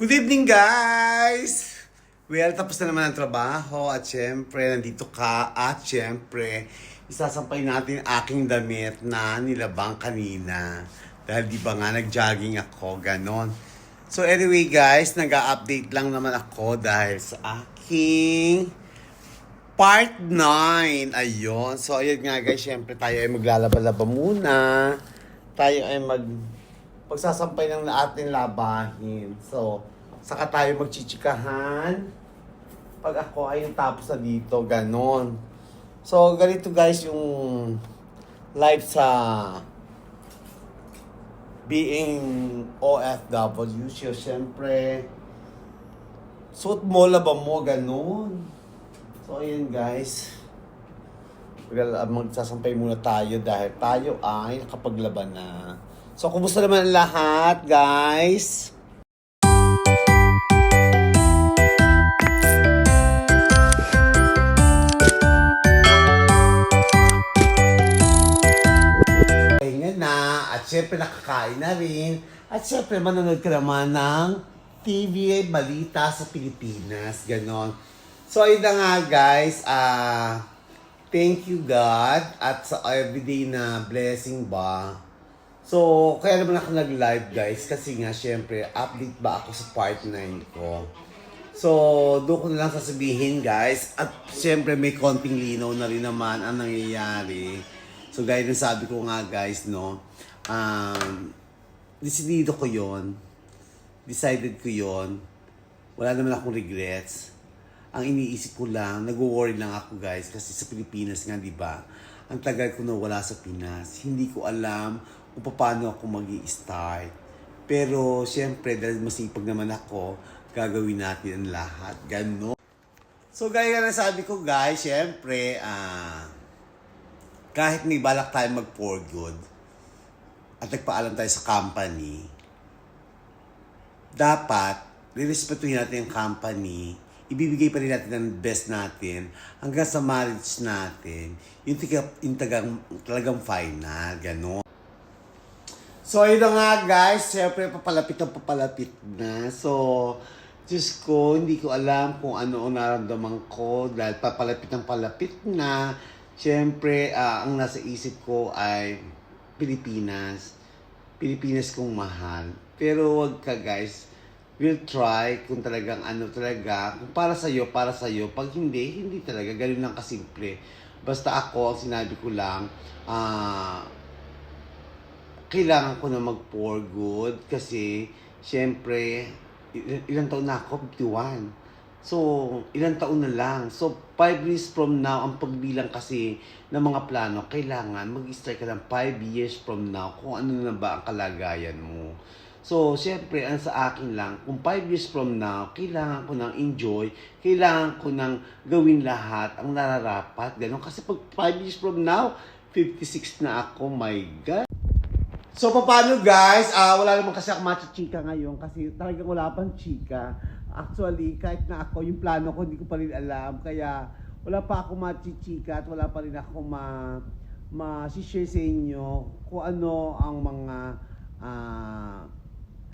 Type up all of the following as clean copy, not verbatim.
Good evening, guys! Well, tapos na naman ang trabaho at syempre, nandito ka at syempre, isasampay natin aking damit na nilabang kanina. Dahil di ba nga, nag-jogging ako, ganon. So anyway, guys, nag-update lang naman ako dahil sa aking part 9. Ayun. So ayun nga, guys, syempre tayo ay maglalaba-laba muna. Tayo ay pagsasampay ng ating labahin. So, saka tayo magchichikahan. Pag ako ay tapos na dito, ganon. So, ganito guys yung life sa being OFW. So, syempre, suot mo, laba mo, ganon. So, ayun guys. Magsasampay muna tayo dahil tayo ay nakapaglaban na. So, kumusta naman ang lahat, guys? Pahinga na, at syempre nakakain na rin. At syempre manonood ka naman ng TV balita sa Pilipinas, ganon. So, ayun na nga, guys. Thank you, God, at sa everyday na blessing ba. So, kaya naman ako nag-live, guys, kasi nga, syempre, update ba ako sa part 9 ko. So, doon ko na lang sasabihin, guys, at syempre, may konting linaw na rin naman ang nangyayari. So, gaya ng sabi ko nga, guys, no, decidido ko yon, decided ko yon, wala naman akong regrets. Ang iniisip ko lang, nag-worry lang ako, guys, kasi sa Pilipinas nga, di ba, ang tagal ko na wala sa Pinas. Hindi ko alam kung paano ako mag-i-start. Pero, syempre, dahil masipag naman ako, gagawin natin ang lahat. Gano'n. So, gaya na sabi ko, guys, syempre, kahit may balak tayo mag-for good, at nagpaalam tayo sa company, dapat, rirespetuhin natin yung company, ibibigay pa rin natin ang best natin hanggang sa marriage natin, yung talagang final, gano'n. So, ayun na nga, guys. Siyempre, papalapit na. So, Diyos ko, hindi ko alam kung ano ang nararamdaman ko dahil papalapit na. Siyempre, ang nasa isip ko ay Pilipinas. Pilipinas kong mahal. Pero wag ka, guys. We'll try kung talagang ano talaga. Kung para sa'yo. Pag hindi talaga. Ganun lang kasimple. Basta ako, ang sinabi ko lang, kailangan ko na mag-for good kasi, syempre, ilang taon na ako? 51. So, ilang taon na lang. So, 5 years from now, ang pagbilang kasi ng mga plano, kailangan mag-start ka ng 5 years from now kung ano na ba ang kalagayan mo. So, syempre, ang sa akin lang, kung 5 years from now, kailangan ko nang enjoy, kailangan ko nang gawin lahat ang nararapat. Ganun. Kasi pag 5 years from now, 56 na ako, my God. So, paano guys? Wala naman kasi ako machichika ngayon kasi talagang wala pang chika. Actually, kahit na ako, yung plano ko, hindi ko pa rin alam. Kaya, wala pa ako machichika at wala pa rin ako ma-share sa inyo kung ano ang mga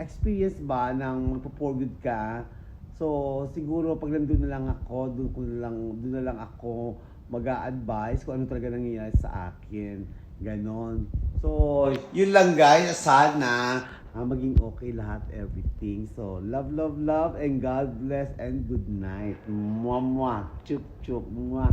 experience ba ng magpo-for good ka. So, siguro pag nandun na lang ako, doon na lang ako mag-a-advise kung ano talaga nangyayari sa akin. Ganon. So, yun lang guys. Sana maging okay lahat, everything. So, love, and God bless, and good night. Mwah, mwah. Chup, chup, mwah.